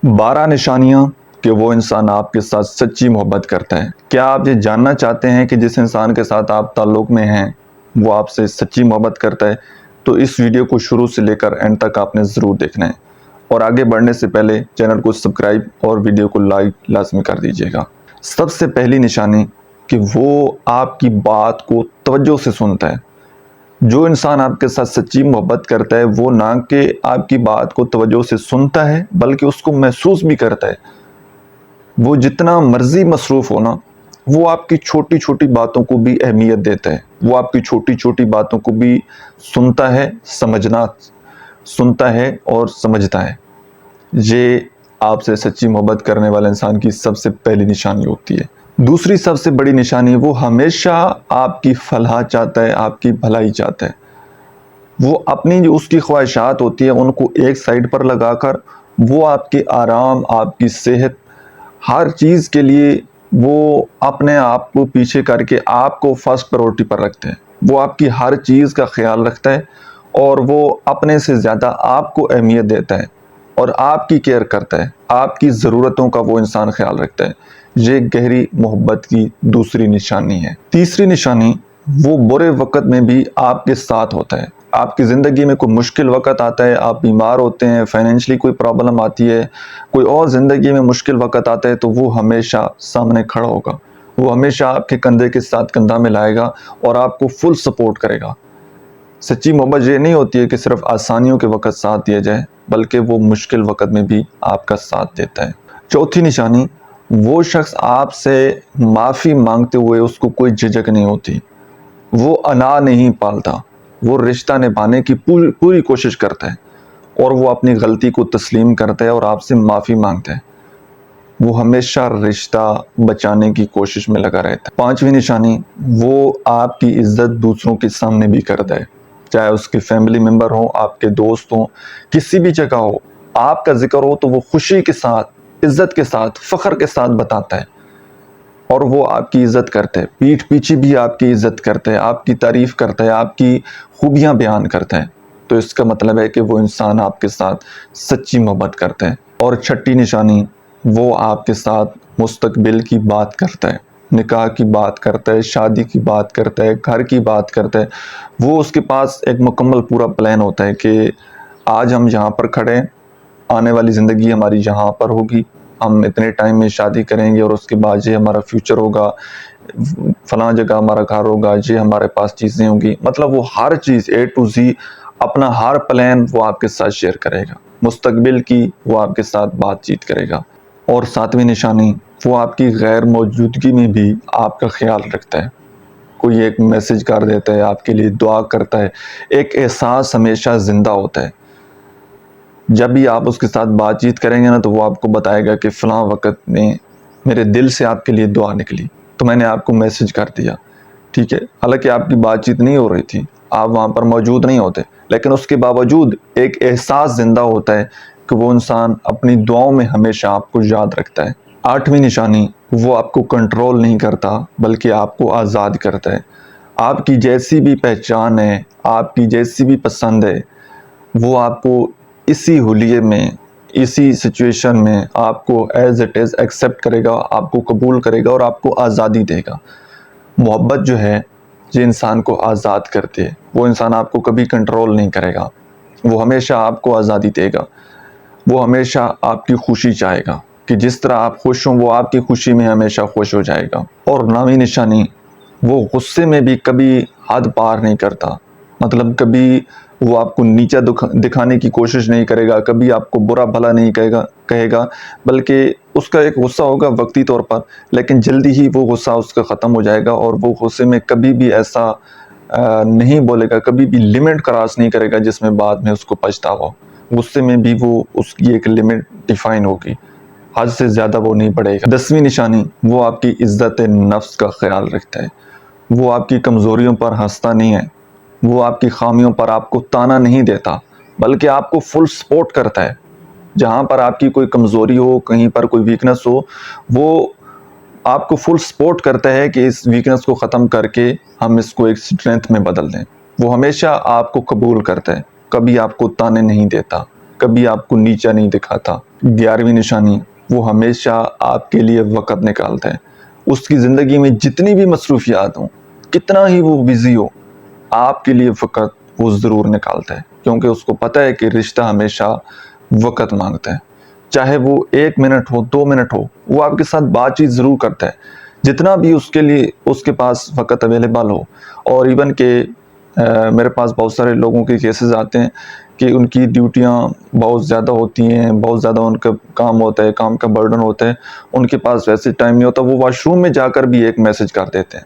12 निशानियां कि वो इंसान आपके साथ सच्ची मोहब्बत करता है। क्या आप ये जानना चाहते हैं कि जिस इंसान के साथ आप ताल्लुक़ में हैं वो आपसे सच्ची मोहब्बत करता है? तो इस वीडियो को शुरू से लेकर एंड तक आपने ज़रूर देखना है और आगे बढ़ने से पहले चैनल को सब्सक्राइब और वीडियो को लाइक लाजमी कर दीजिएगा। सबसे पहली निशानी कि वो आपकी बात को तवज्जो से सुनता है। जो इंसान आपके साथ सच्ची मोहब्बत करता है वो ना कि आपकी बात को तवज्जो से सुनता है बल्कि उसको महसूस भी करता है। वो जितना मर्जी मसरूफ़ हो ना, वो आपकी छोटी छोटी बातों को भी अहमियत देता है। वो आपकी छोटी छोटी बातों को भी सुनता है और समझता है। ये आपसे सच्ची मोहब्बत करने वाले इंसान की सबसे पहली निशानी होती है। दूसरी सबसे बड़ी निशानी, वो हमेशा आपकी फलाह चाहता है, आपकी भलाई चाहता है। वो अपनी जो उसकी ख्वाहिशात होती है उनको एक साइड पर लगाकर वो आपके आराम, आपकी सेहत, हर चीज़ के लिए वो अपने आप को पीछे करके आपको फर्स्ट प्रायोरिटी पर रखते हैं। वो आपकी हर चीज़ का ख्याल रखता है और वो अपने से ज़्यादा आपको अहमियत देता है और आपकी केयर करता है। आपकी ज़रूरतों का वो इंसान ख्याल रखता है। ये गहरी मोहब्बत की दूसरी निशानी है। तीसरी निशानी, वो बुरे वक़्त में भी आपके साथ होता है। आपकी ज़िंदगी में कोई मुश्किल वक़्त आता है, आप बीमार होते हैं, फाइनेंशियली कोई प्रॉब्लम आती है, कोई और ज़िंदगी में मुश्किल वक़्त आता है, तो वो हमेशा सामने खड़ा होगा। वो हमेशा आपके कंधे के साथ कंधा मिलाएगा और आपको फुल सपोर्ट करेगा। सच्ची मोहब्बत ये नहीं होती है कि सिर्फ आसानियों के वक़्त साथ दिया जाए, बल्कि वो मुश्किल वक़्त में भी आपका साथ देता है। चौथी निशानी, वो शख्स आपसे माफ़ी मांगते हुए उसको कोई झिझक नहीं होती। वो अना नहीं पालता, वो रिश्ता निभाने की पूरी कोशिश करता है और वो अपनी गलती को तस्लीम करता है और आपसे माफ़ी मांगता है। वो हमेशा रिश्ता बचाने की कोशिश में लगा रहता है। पांचवी निशानी, वो आपकी इज्जत दूसरों के सामने भी करता है, चाहे उसके फैमिली मेम्बर हो, आपके दोस्त हो, किसी भी जगह हो, आपका जिक्र हो तो वो खुशी के साथ, इज्जत के साथ, फ़ख्र के साथ बताता है और वो आपकी इज़्ज़त करता है। पीठ पीछे भी आपकी इज़्ज़त करता है, आपकी तारीफ़ करता है, आपकी खूबियाँ बयान करता है। तो इसका मतलब है कि वो इंसान आपके साथ सच्ची मोहब्बत करता है। और छठी निशानी, वो आपके साथ मुस्तकबिल की बात करता है, निकाह की बात करता है, शादी की बात करता है, घर की बात करता है। वो उसके पास एक मुकम्मल पूरा प्लान होता है कि आज हम यहाँ पर खड़े हैं, आने वाली ज़िंदगी हमारी यहाँ पर होगी, हम इतने टाइम में शादी करेंगे और उसके बाद ये हमारा फ्यूचर होगा, फलां जगह हमारा घर होगा, ये हमारे पास चीज़ें होंगी। मतलब वो हर चीज़ A to Z अपना हर प्लान वो आपके साथ शेयर करेगा। मुस्तकबिल की वो आपके साथ बातचीत करेगा। और सातवीं निशानी, वो आपकी गैर मौजूदगी में भी आपका ख्याल रखता है। कोई एक मैसेज कर देता है, आपके लिए दुआ करता है। एक एहसास हमेशा ज़िंदा होता है। जब भी आप उसके साथ बातचीत करेंगे ना, तो वो आपको बताएगा कि फ़लाँ वक़्त में मेरे दिल से आपके लिए दुआ निकली, तो मैंने आपको मैसेज कर दिया, ठीक है। हालांकि आपकी बातचीत नहीं हो रही थी, आप वहाँ पर मौजूद नहीं होते, लेकिन उसके बावजूद एक एहसास ज़िंदा होता है कि वो इंसान अपनी दुआओं में हमेशा आपको याद रखता है। आठवीं निशानी, वो आपको कंट्रोल नहीं करता बल्कि आपको आज़ाद करता है। आपकी जैसी भी पहचान है, आपकी जैसी भी पसंद है, वो आपको इसी हुलिये में, इसी सिचुएशन में आपको एज़ इट इज़ एक्सेप्ट करेगा, आपको कबूल करेगा और आपको आज़ादी देगा। मोहब्बत जो है ये इंसान को आज़ाद करती है। वो इंसान आपको कभी कंट्रोल नहीं करेगा, वो हमेशा आपको आज़ादी देगा। वो हमेशा आपकी खुशी चाहेगा कि जिस तरह आप खुश हों वो आपकी खुशी में हमेशा खुश हो जाएगा। और नौवीं निशानी, वो गुस्से में भी कभी हद पार नहीं करता। मतलब कभी वो आपको नीचा दिखाने की कोशिश नहीं करेगा, कभी आपको बुरा भला नहीं कहेगा, बल्कि उसका एक गुस्सा होगा वक्ती तौर पर, लेकिन जल्दी ही वो गुस्सा उसका ख़त्म हो जाएगा और वो गुस्से में कभी भी ऐसा नहीं बोलेगा, कभी भी लिमिट क्रॉस नहीं करेगा जिसमें बाद में उसको पछतावा हो। गुस्से में भी वो उसकी एक लिमिट डिफाइन होगी, हद से ज़्यादा वो नहीं बढ़ेगा। 10वीं निशानी, वो आपकी इज़्ज़त नफ्स का ख्याल रखता है। वो आपकी कमज़ोरियों पर हंसता नहीं है, वो आपकी खामियों पर आपको ताना नहीं देता, बल्कि आपको फुल सपोर्ट करता है। जहाँ पर आपकी कोई कमज़ोरी हो, कहीं पर कोई वीकनेस हो, वो आपको फुल सपोर्ट करता है कि इस वीकनेस को ख़त्म करके हम इसको एक स्ट्रेंथ में बदल दें। वो हमेशा आपको कबूल करता है, कभी आपको ताने नहीं देता। کبھی آپ کو نیچا نہیں دکھاتا۔ 11ویں نشانی، وہ ہمیشہ آپ کے لیے وقت نکالتا ہے۔ اس کی زندگی میں جتنی بھی مصروفیات ہوں، کتنا ہی وہ بزی ہو، آپ کے لیے وقت وہ ضرور نکالتا ہے، کیونکہ اس کو پتہ ہے کہ رشتہ ہمیشہ وقت مانگتا ہے۔ چاہے وہ 1 منٹ ہو، 2 منٹ ہو، وہ آپ کے ساتھ بات چیت ضرور کرتا ہے، جتنا بھی اس کے لیے اس کے پاس وقت اویلیبل ہو۔ اور ایون کہ میرے پاس بہت سارے لوگوں کے کیسز آتے ہیں کہ ان کی ڈیوٹیاں بہت زیادہ ہوتی ہیں، بہت زیادہ ان کا کام ہوتا ہے، کام کا برڈن ہوتا ہے، ان کے پاس ویسے ٹائم نہیں ہوتا، وہ واش روم میں جا کر بھی ایک میسج کر دیتے ہیں۔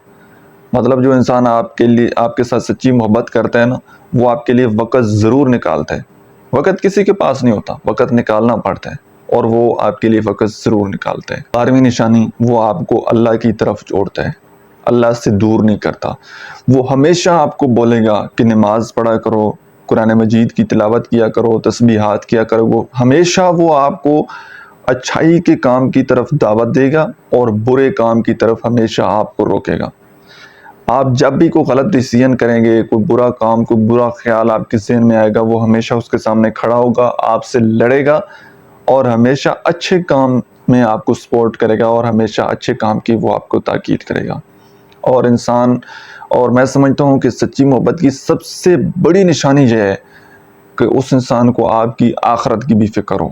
مطلب جو انسان آپ کے ساتھ سچی محبت کرتا ہے نا، وہ آپ کے لیے وقت ضرور نکالتا ہے۔ وقت کسی کے پاس نہیں ہوتا، وقت نکالنا پڑتا ہے، اور وہ آپ کے لیے وقت ضرور نکالتا ہے۔ 12ویں نشانی، وہ آپ کو اللہ کی طرف جوڑتا ہے، اللہ سے دور نہیں کرتا۔ وہ ہمیشہ آپ کو بولے گا کہ نماز پڑھا کرو، قرآن مجید کی تلاوت کیا کرو، تسبیحات کیا کرو۔ وہ ہمیشہ آپ کو اچھائی کے کام کی طرف دعوت دے گا اور برے کام کی طرف ہمیشہ آپ کو روکے گا۔ آپ جب بھی کوئی غلط ڈیسیژن کریں گے، کوئی برا کام، کوئی برا خیال آپ کے ذہن میں آئے گا، وہ ہمیشہ اس کے سامنے کھڑا ہوگا، آپ سے لڑے گا، اور ہمیشہ اچھے کام میں آپ کو سپورٹ کرے گا، اور ہمیشہ اچھے کام کی وہ آپ کو تاکید کرے گا۔ اور میں سمجھتا ہوں کہ سچی محبت کی سب سے بڑی نشانی یہ ہے کہ اس انسان کو آپ کی آخرت کی بھی فکر ہو۔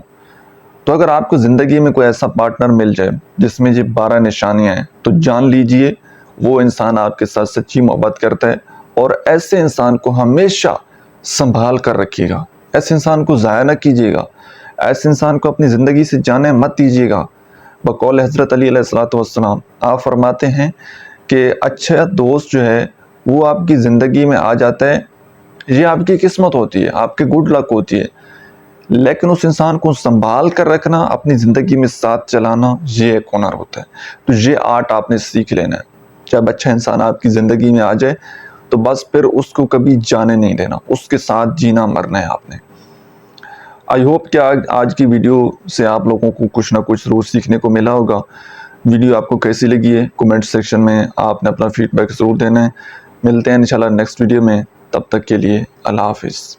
تو اگر آپ کو زندگی میں کوئی ایسا پارٹنر مل جائے جس میں یہ 12 نشانیاں ہیں، تو جان لیجئے وہ انسان آپ کے ساتھ سچی محبت کرتا ہے، اور ایسے انسان کو ہمیشہ سنبھال کر رکھیے گا۔ ایسے انسان کو ضائع نہ کیجیے گا، ایسے انسان کو اپنی زندگی سے جانے مت دیجیے گا۔ بقول حضرت علی علیہ السلام، آپ فرماتے ہیں کہ اچھا دوست جو ہے وہ آپ کی زندگی میں آ جاتا ہے، یہ آپ کی قسمت ہوتی ہے، آپ کی گڈ لک ہوتی ہے، لیکن اس انسان کو سنبھال کر رکھنا، اپنی زندگی میں ساتھ چلانا، یہ ایک ہنر ہوتا ہے۔ تو یہ آرٹ آپ نے سیکھ لینا ہے۔ جب اچھا انسان آپ کی زندگی میں آ جائے تو بس پھر اس کو کبھی جانے نہیں دینا، اس کے ساتھ جینا مرنا ہے آپ نے۔ آئی ہوپ کہ آج کی ویڈیو سے آپ لوگوں کو کچھ نہ کچھ ضرور سیکھنے کو ملا ہوگا۔ ویڈیو آپ کو کیسی لگی ہے کومنٹ سیکشن میں آپ نے اپنا فیڈ بیک ضرور دینا ہے۔ ملتے ہیں انشاءاللہ نیکسٹ ویڈیو میں، تب تک کے لیے اللہ حافظ۔